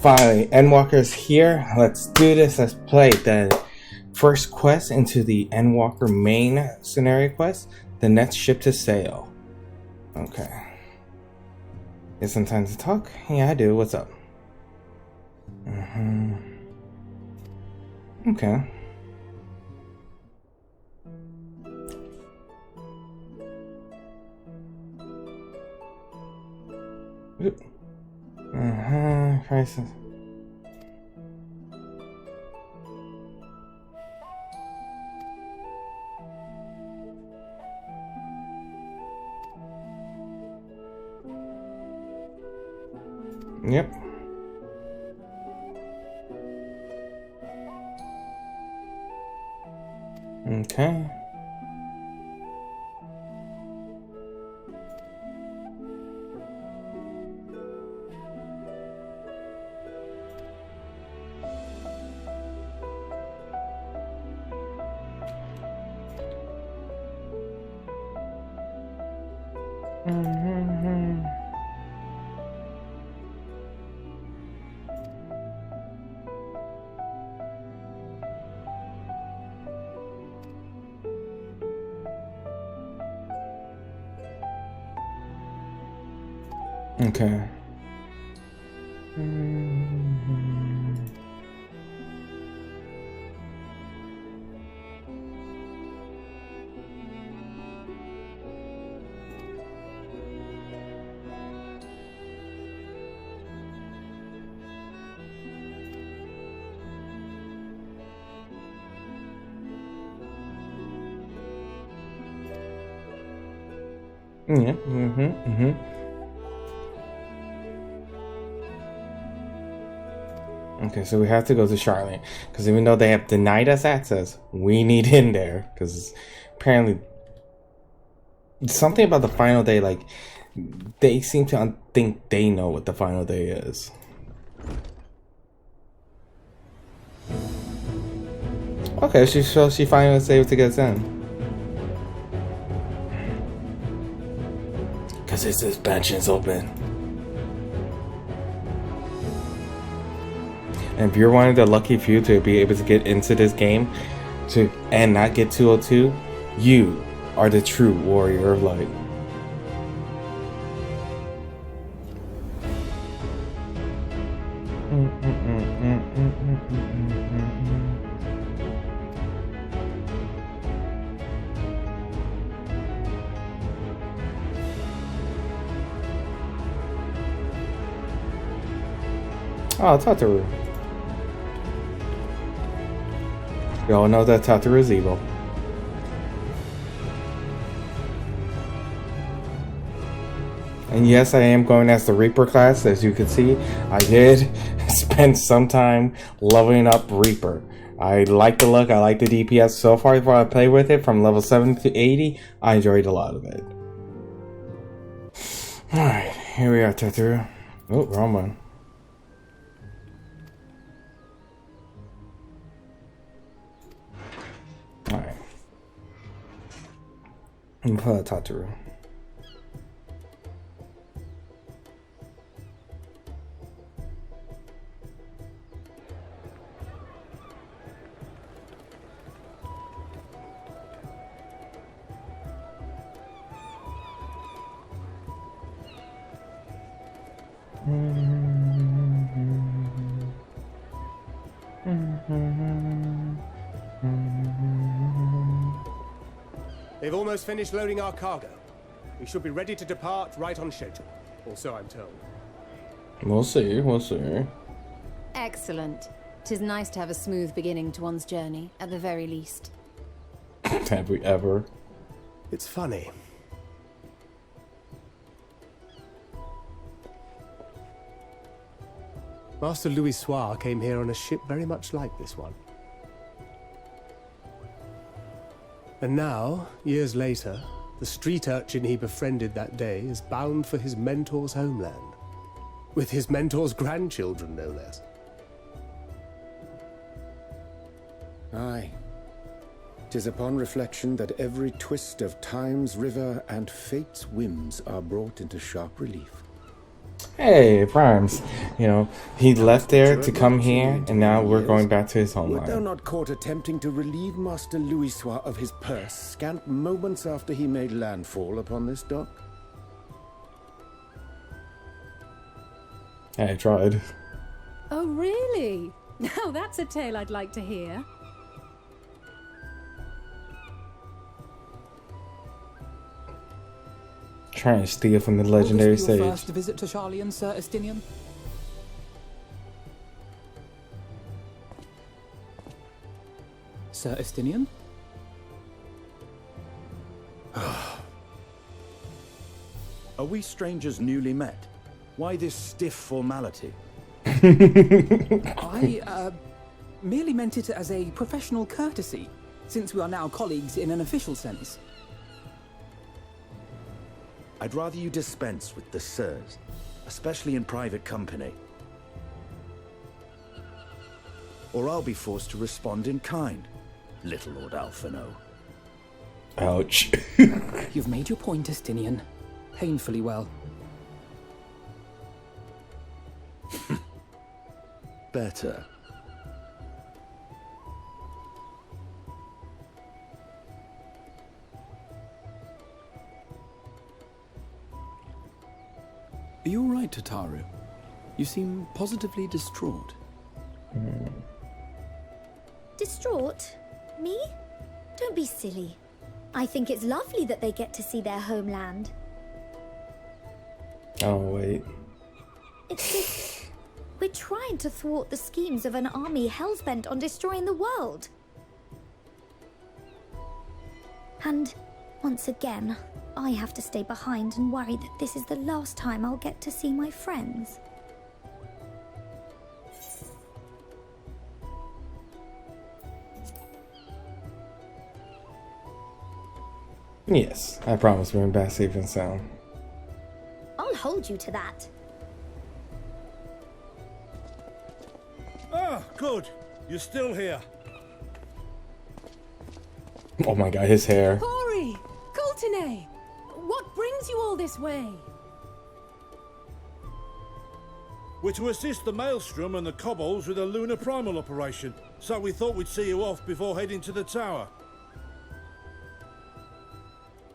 Finally, EndWalker's here. Let's do this. Let's play the first quest into the EndWalker main scenario quest. The next ship to sail. Okay. Get some time to talk? Yeah, I do. What's up? Okay. Crisis. Yep. Okay. Okay. Yeah. Okay, so we have to go to Charlotte because even though they have denied us access, we need in there because apparently something about the final day, like they seem to think they know what the final day is. Okay, so she finally was able to get us in. Because this suspension's open. And if you're one of the lucky few to be able to get into this game and not get 202, you are the true warrior of light. Oh, Tataru. We all know that Tataru is evil. And yes, I am going as the Reaper class. As you can see, I did spend some time leveling up Reaper. I like the look, I like the DPS. So far, before I play with it, from level 70 to 80, I enjoyed a lot of it. Alright, here we are, Tataru. Oh, wrong one. Alright. I'm gonna put Tataru. They've almost finished loading our cargo. We should be ready to depart right on schedule. Or so I'm told. We'll see, we'll see. Excellent. 'Tis nice to have a smooth beginning to one's journey, at the very least. Have we ever? It's funny. Master Louis Soir came here on a ship very much like this one. And now, years later, the street urchin he befriended that day is bound for his mentor's homeland. With his mentor's grandchildren, no less. Aye. 'Tis upon reflection that every twist of time's river and fate's whims are brought into sharp relief. Hey, Primes. You know, he left there to come here, and now we're going back to his Wert thou homeland. not caught attempting to relieve Master Louisoix of his purse scant moments after he made landfall upon this dock? I tried. Oh, really? Now that's a tale I'd like to hear. Trying to steal from the Will legendary this be your sage. first visit to Charlian, Sir Estinian? Sir Estinian? Are we strangers newly met? Why this stiff formality? I, merely meant it as a professional courtesy, since we are now colleagues in an official sense. I'd rather you dispense with the sirs, especially in private company. Or I'll be forced to respond in kind, little Lord Alphino. Ouch. You've made your point, Estinian. Painfully well. Better. Are you all right, Tataru? You seem positively distraught. Distraught? Me? Don't be silly. I think it's lovely that they get to see their homeland. Oh, wait. It's just... we're trying to thwart the schemes of an army hellbent on destroying the world. And, once again, I have to stay behind and worry that this is the last time I'll get to see my friends. Yes, I promise we're in back safe and sound. I'll hold you to that. Ah, good. You're still here. Oh my god, his hair. Hori! Coulternay! What brings you all this way? We're to assist the Maelstrom and the Kobolds with a lunar primal operation, so we thought we'd see you off before heading to the tower.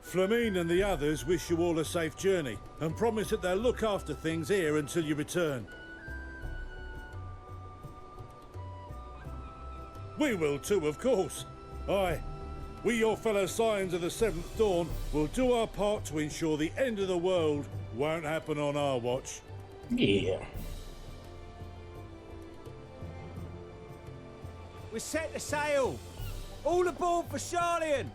Flamine and the others wish you all a safe journey, and promise that they'll look after things here until you return. We will too, of course. Aye. We, your fellow Scions of the Seventh Dawn, will do our part to ensure the end of the world won't happen on our watch. Yeah. We're set to sail! All aboard for Charlian!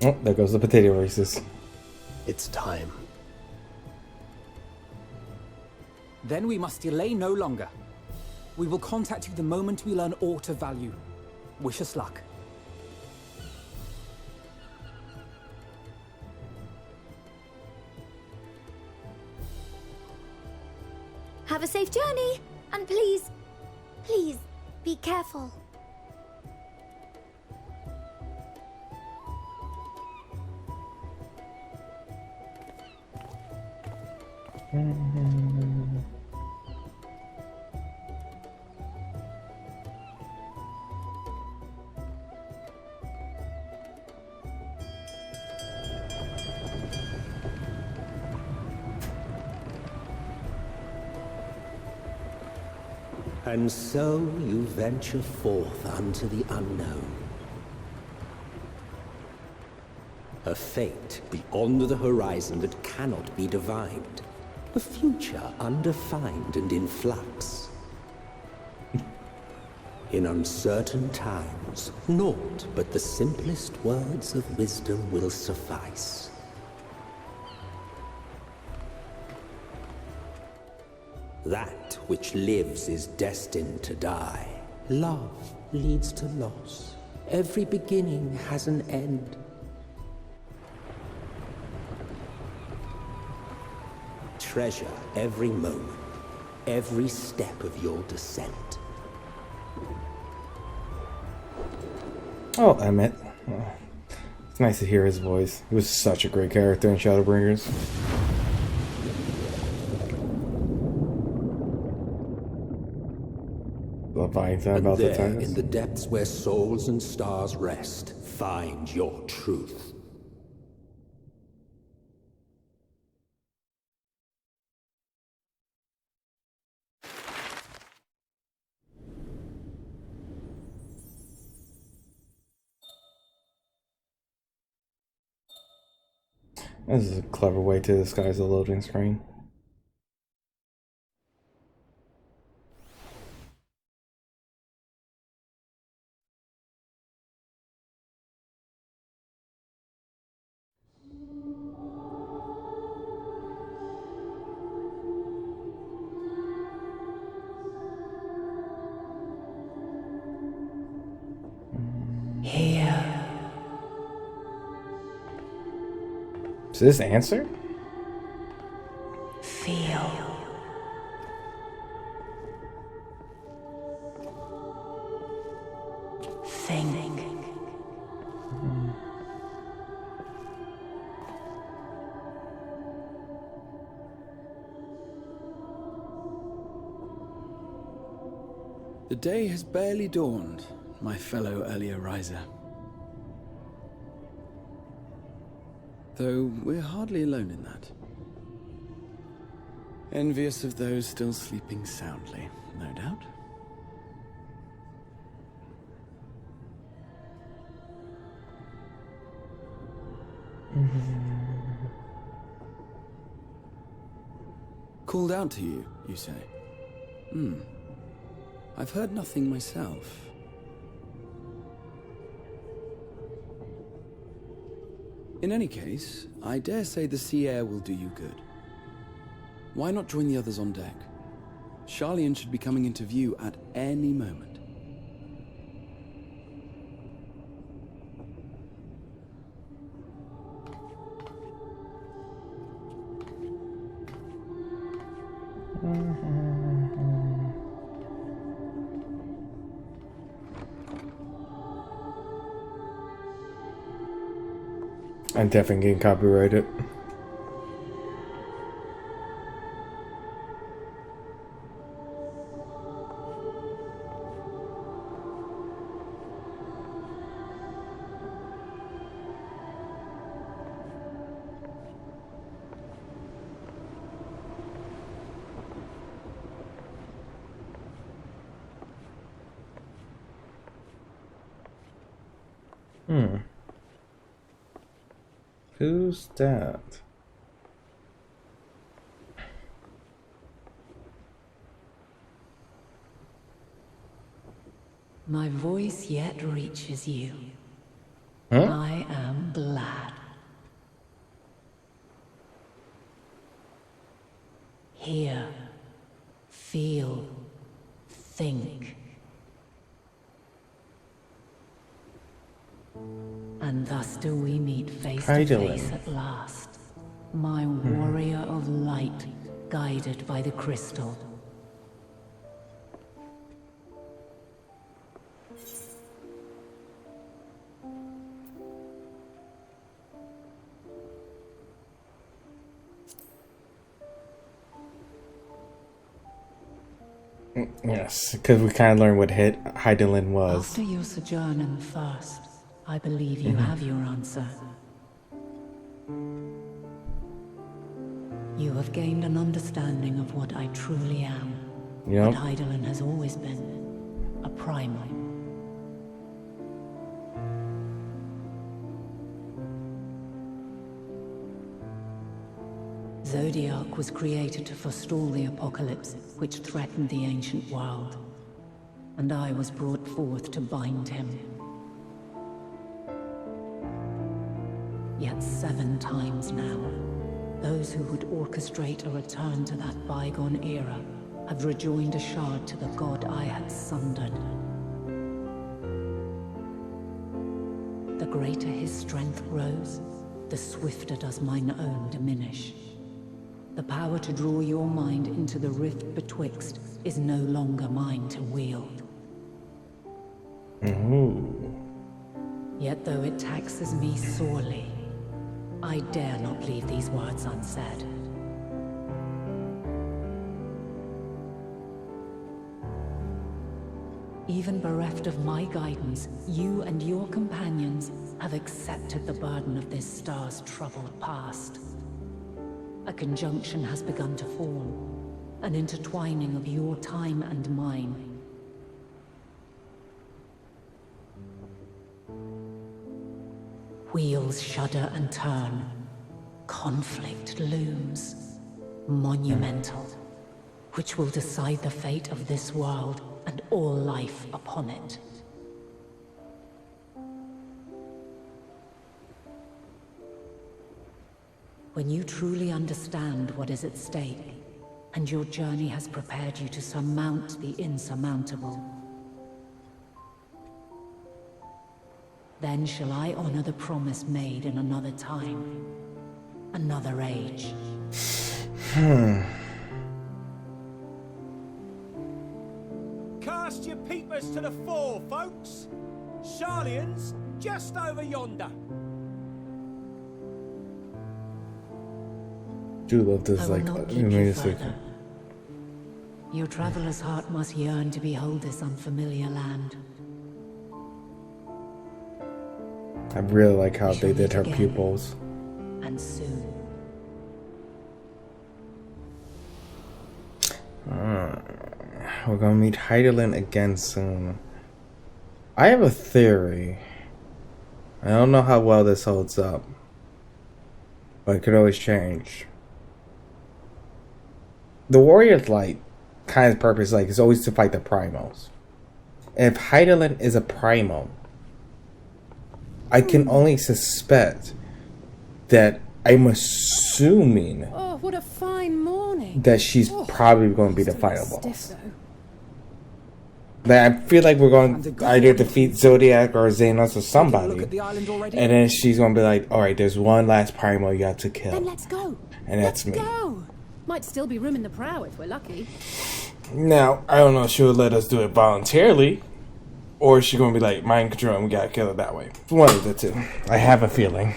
Oh, there goes the potato races. It's time. Then we must delay no longer. We will contact you the moment we learn aught of value. Wish us luck. Have a safe journey, and please, please, be careful. And so you venture forth unto the unknown. A fate beyond the horizon that cannot be divined. A future undefined and in flux. In uncertain times, naught but the simplest words of wisdom will suffice. That which lives is destined to die. Love leads to loss. Every beginning has an end. Treasure every moment, every step of your descent. Oh, Emmett. Oh, It's nice to hear his voice. He was such a great character in Shadowbringers. And there, in the depths where souls and stars rest, find your truth. This is a clever way to disguise the loading screen. Here. Is this answer? Feel. Think. The day has barely dawned, my fellow earlier riser. Though we're hardly alone in that. Envious of those still sleeping soundly, no doubt. Called out to you, you say? I've heard nothing myself. In any case, I dare say the sea air will do you good. Why not join the others on deck? Charlian should be coming into view at any moment. I'm definitely getting copyrighted. Who's that? My voice yet reaches you. Huh? I am glad. Hear, feel, think. And thus do we meet face to face at last. My warrior of light, guided by the crystal. Yes, because we kind of learned what Hydaelyn was. After your sojourn in the first, I believe you have your answer. You have gained an understanding of what I truly am. Yep. What Hydaelyn has always been. A primal. Zodiac was created to forestall the apocalypse which threatened the ancient world. And I was brought forth to bind him. Yet 7 times now, those who would orchestrate a return to that bygone era have rejoined a shard to the god I had sundered. The greater his strength grows, the swifter does mine own diminish. The power to draw your mind into the rift betwixt is no longer mine to wield. Ooh. Yet though it taxes me sorely, I dare not leave these words unsaid. Even bereft of my guidance, you and your companions have accepted the burden of this star's troubled past. A conjunction has begun to form, an intertwining of your time and mine. Wheels shudder and turn. Conflict looms, monumental, which will decide the fate of this world and all life upon it. When you truly understand what is at stake, and your journey has prepared you to surmount the insurmountable, then shall I honor the promise made in another time, another age. Cast your peepers to the fore, folks. Sharlayan's just over yonder. Do love this, like, music. Your traveler's heart must yearn to behold this unfamiliar land. I really like how they did her pupils. And soon. We're gonna meet Heidelin again soon. I have a theory. I don't know how well this holds up, but it could always change. The Warrior's Light kind of purpose, like, is always to fight the primals. And if Heidelin is a primal, I can only suspect that I'm assuming Oh, what a fine morning. that she's probably going to be the final boss. Like, I feel like we're going to either defeat Zodiac or Xenos or somebody, and then she's going to be like, alright, there's one last primal you have to kill. Then let's go. And that's me. Go. Might still be room in the prow if we're lucky. Now, I don't know if she'll let us do it voluntarily, or she's going to be like, mind control, and we got to kill it that way. One of the two. I have a feeling.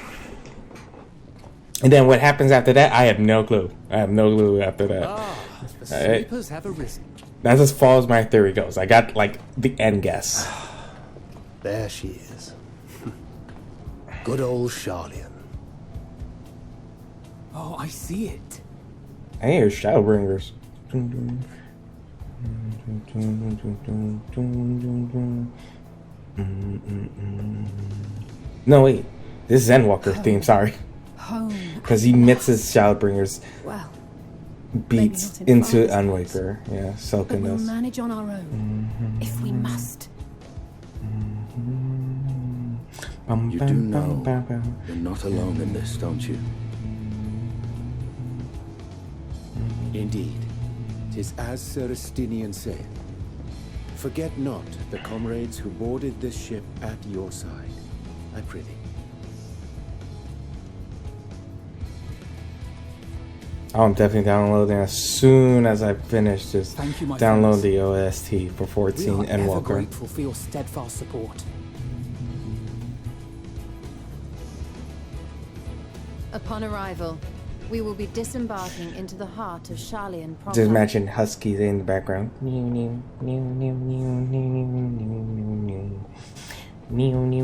And then what happens after that, I have no clue. I have no clue after that. The sleepers have arisen. That's as far as my theory goes. I got, like, the end guess. There she is. Good old Sharlayan. Oh, I see it. I hear Shadowbringers. No, wait. This is EndWalker theme, sorry. Because he mixes Shadowbringers beats into EndWalker. Yeah, Sulkin We'll does. manage on our own. If we must. You do know you're not alone in this, don't you? Indeed, 'tis as Sir Estinian saith. Forget not the comrades who boarded this ship at your side, I prithee. Oh, I'm definitely downloading as soon as I finish this. Thank you, my Download friends. the OST for 14 We are ever EndWalker. grateful for your steadfast support. Upon arrival, we will be disembarking into the heart of Sharlayan proper. Just imagine huskies in the background.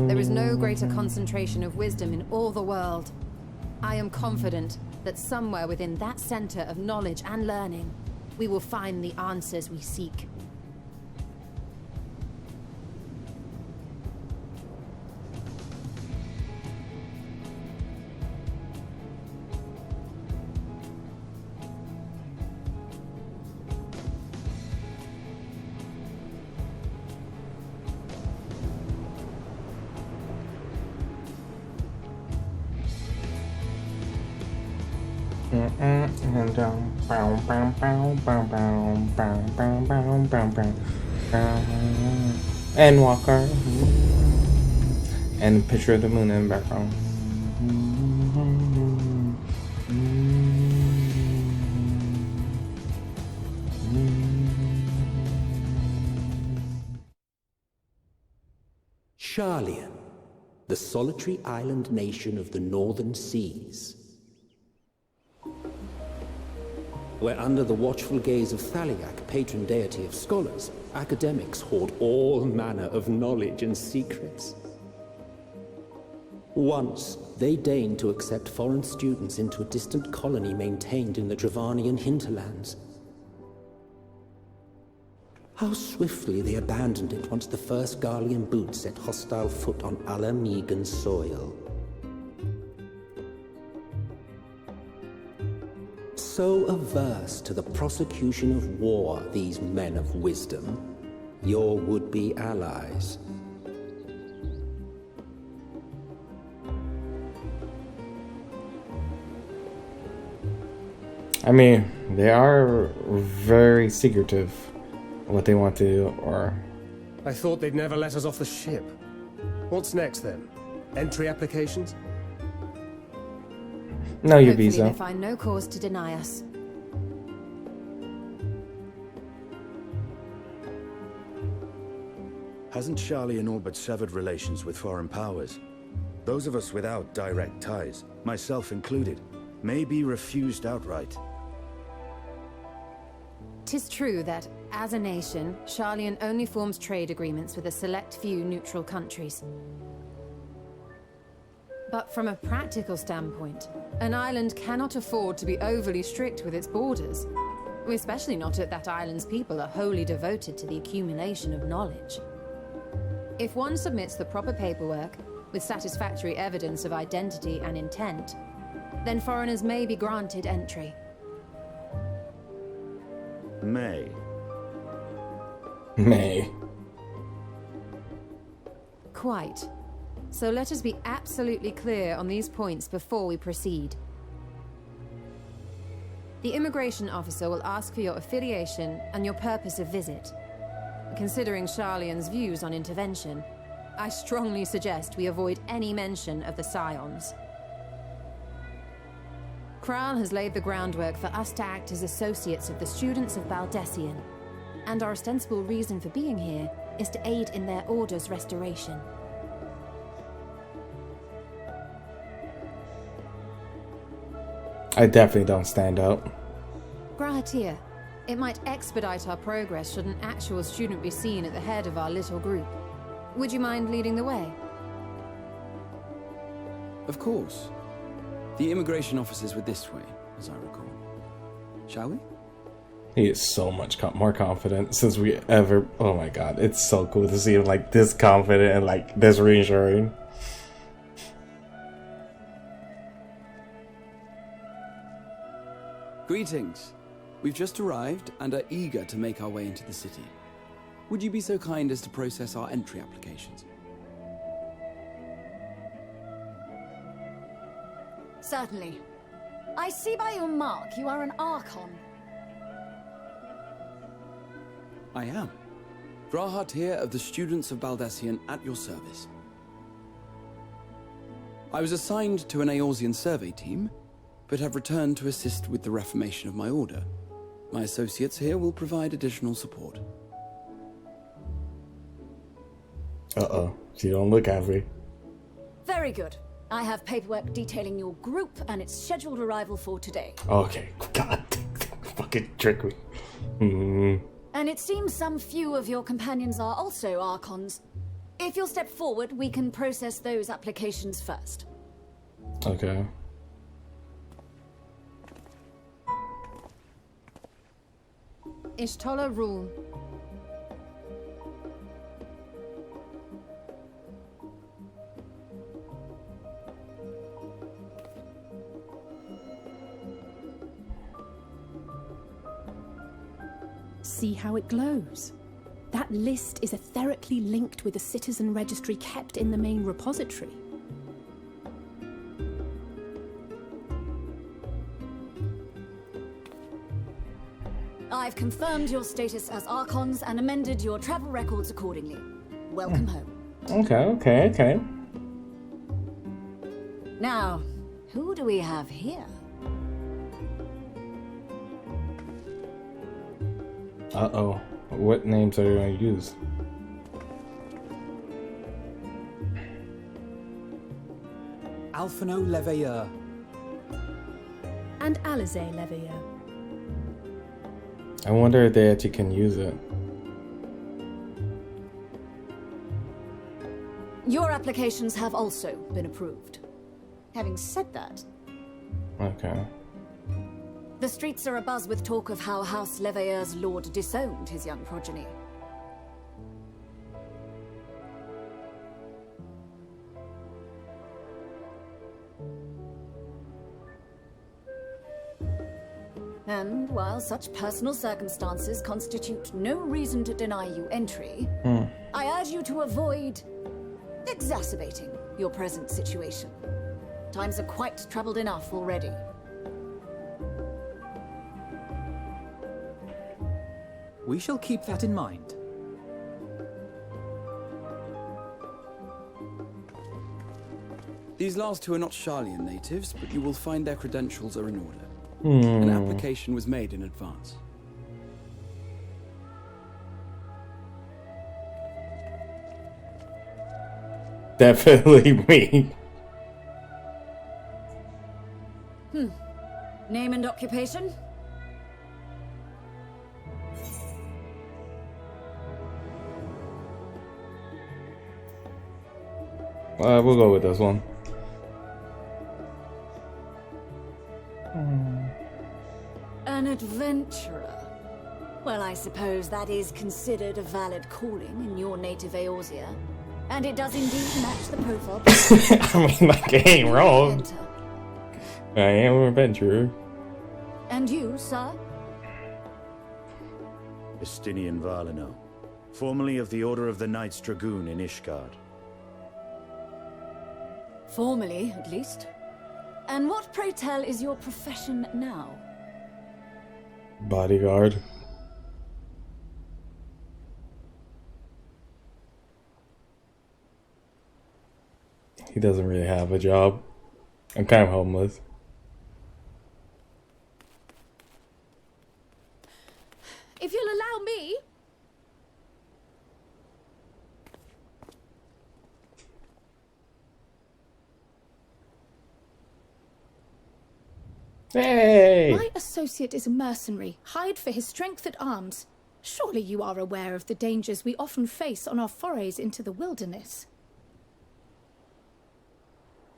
There is no greater concentration of wisdom in all the world. I am confident that somewhere within that center of knowledge and learning, we will find the answers we seek. EndWalker. And picture of the moon in the background. Sharlayan, the solitary island nation of the northern seas. Where under the watchful gaze of Thaliak, patron deity of scholars, academics hoard all manner of knowledge and secrets. Once, they deigned to accept foreign students into a distant colony maintained in the Dravanian hinterlands. How swiftly they abandoned it once the first Garlean boot set hostile foot on Alamegan soil. So averse to the prosecution of war, these men of wisdom, your would-be allies. I mean, they are very secretive what they want to do, or... I thought they'd never let us off the ship. What's next then? Entry applications? No, your Hopefully visa. they find no cause to deny us. Hasn't Sharlayan all but severed relations with foreign powers? Those of us without direct ties, myself included, may be refused outright. 'Tis true that, as a nation, Sharlayan only forms trade agreements with a select few neutral countries. But from a practical standpoint, an island cannot afford to be overly strict with its borders, especially not if that island's people are wholly devoted to the accumulation of knowledge. If one submits the proper paperwork, with satisfactory evidence of identity and intent, then foreigners may be granted entry. May. Quite. So let us be absolutely clear on these points before we proceed. The immigration officer will ask for your affiliation and your purpose of visit. Considering Sharlayan's views on intervention, I strongly suggest we avoid any mention of the Scions. Kral has laid the groundwork for us to act as associates of the students of Baldessian, and our ostensible reason for being here is to aid in their order's restoration. I definitely don't stand out. Grahatir, it might expedite our progress should an actual student be seen at the head of our little group. Would you mind leading the way? Of course. The immigration officers were this way, as I recall. Shall we? He is so much more confident since we ever... Oh my god, it's so cool to see him like this confident and like this reassuring. Greetings. We've just arrived and are eager to make our way into the city. Would you be so kind as to process our entry applications? Certainly. I see by your mark you are an Archon. I am. Grahatir of the Students of Baldessian at your service. I was assigned to an Eorzean survey team, but have returned to assist with the reformation of my order. My associates here will provide additional support. Uh-oh, she don't look happy. Very good. I have paperwork detailing your group and its scheduled arrival for today. Okay, god, fucking trick me. And it seems some few of your companions are also Archons. If you'll step forward, we can process those applications first. Okay. Ishtola rule. See how it glows. That list is etherically linked with the citizen registry kept in the main repository. I've confirmed your status as Archons and amended your travel records accordingly. Welcome home. Okay. Now, who do we have here? Uh-oh. What names are you going to use? Alphino Leveilleur. And Alizé Leveilleur. I wonder if they actually can use it. Your applications have also been approved. Having said that, Okay. the streets are abuzz with talk of how House Leveilleur's lord disowned his young progeny. And while such personal circumstances constitute no reason to deny you entry, I urge you to avoid exacerbating your present situation. Times are quite troubled enough already. We shall keep that in mind. These last two are not Sharlayan natives, but you will find their credentials are in order. An application was made in advance. Definitely me. Name and occupation? We'll go with this one. An adventurer. Well, I suppose that is considered a valid calling in your native Eorzea. And it does indeed match the profile. I mean, like, it ain't wrong. I am an adventurer. And you, sir? Estinian Valino, formerly of the Order of the Knights Dragoon in Ishgard. Formerly, at least. And what, pray tell, is your profession now? Bodyguard. He doesn't really have a job. I'm kind of homeless. If you'll allow me. Hey! My associate is a mercenary, hired for his strength at arms. Surely you are aware of the dangers we often face on our forays into the wilderness.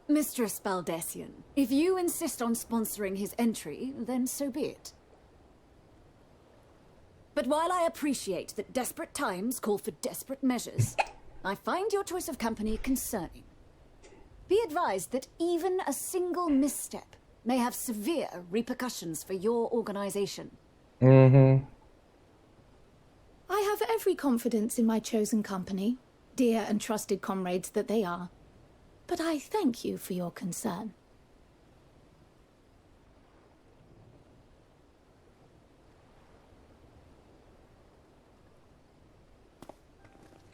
Mistress Baldessian, if you insist on sponsoring his entry, then so be it. But while I appreciate that desperate times call for desperate measures, I find your choice of company concerning. Be advised that even a single misstep may have severe repercussions for your organization. I have every confidence in my chosen company, dear and trusted comrades that they are. But I thank you for your concern.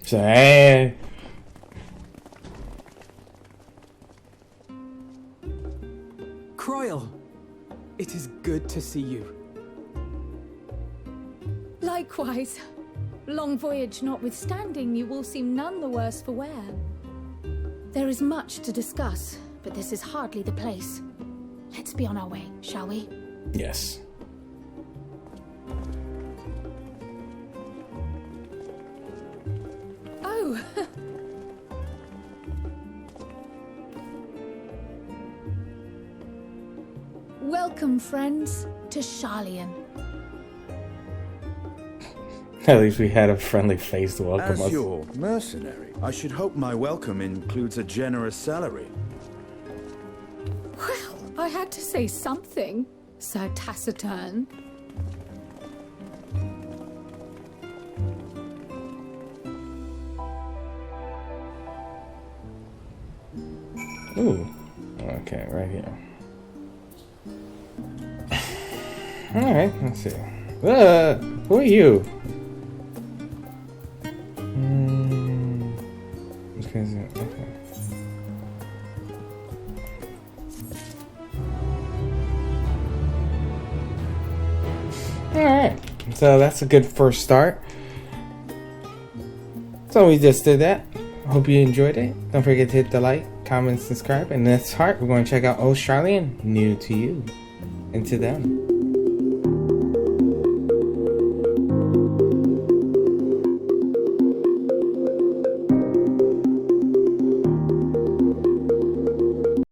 Say. Croyle, it is good to see you. Likewise. Long voyage notwithstanding, you all seem none the worse for wear. There is much to discuss, but this is hardly the place. Let's be on our way, shall we? Yes. Oh! Welcome, friends, to Sharlayan. At least we had a friendly face to welcome As us. your mercenary, I should hope my welcome includes a generous salary. Well, I had to say something, Sir Taciturn. Ooh. Okay, right here. Alright, let's see. Who are you? Okay. Alright, so that's a good first start. So we just did that. Hope you enjoyed it. Don't forget to hit the like, comment, subscribe, and next part we're going to check out Australian, new to you, and to them.